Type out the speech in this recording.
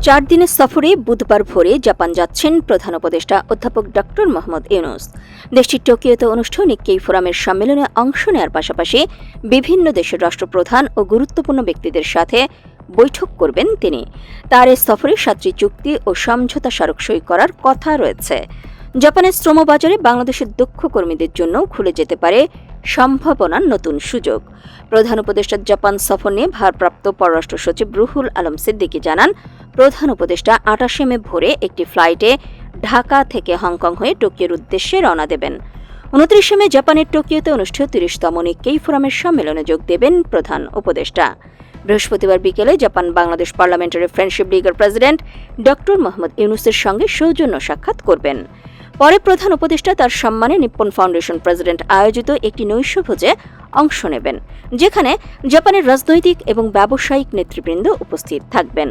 4 দিনের সফরে বুধবার ভোরে জাপান যাচ্ছেন প্রধান উপদেষ্টা অধ্যাপক ডক্টর মোহাম্মদ ইউনূস। দেশটির টোকিওতে অনুষ্ঠেয় নিক্কেই ফোরামের সম্মেলনে অংশ নেওয়ার পাশাপাশি বিভিন্ন দেশের রাষ্ট্রপ্রধান ও গুরুত্বপূর্ণ ব্যক্তিদের সাথে বৈঠক করবেন তিনি। তার এই সফরে 7টি চুক্তি ও সমঝোতা স্মারক সই করার কথা রয়েছে। জাপানের শ্রমবাজারে বাংলাদেশের দক্ষ কর্মীদের জন্য খুলে যেতে পারে সম্ভাবনার নতুন সুযোগ। প্রধান উপদেষ্টার জাপান সফর নিয়ে ভারপ্রাপ্ত পররাষ্ট্র সচিব রুহুল আলম সিদ্দিকী জানান, প্রধান উপদেষ্টা 28 মে ভোরে একটি ফ্লাইটে ঢাকা থেকে হংকং হয়ে টোকিওর উদ্দেশ্যে রওনা দেবেন। 29 মে জাপানের টোকিওতে অনুষ্ঠেয় 30তম নিক্কেই ফোরামের সম্মেলনে যোগ দেবেন প্রধান উপদেষ্টা। বৃহস্পতিবার বিকেলে জাপান বাংলাদেশ পার্লামেন্টারি ফ্রেন্ডশিপ লীগের প্রেসিডেন্ট ডক্টর মোহাম্মদ ইউনূসের সঙ্গে সৌজন্য সাক্ষাৎ করবেন। পরে প্রধান উপদেষ্টা তার সম্মানে নিপ্পন ফাউন্ডেশন প্রেসিডেন্ট আয়োজিত একটি নৈশভোজে অংশ নেবেন, যেখানে জাপানের রাজনৈতিক এবং ব্যবসায়িক নেতৃবৃন্দ উপস্থিত থাকবেন।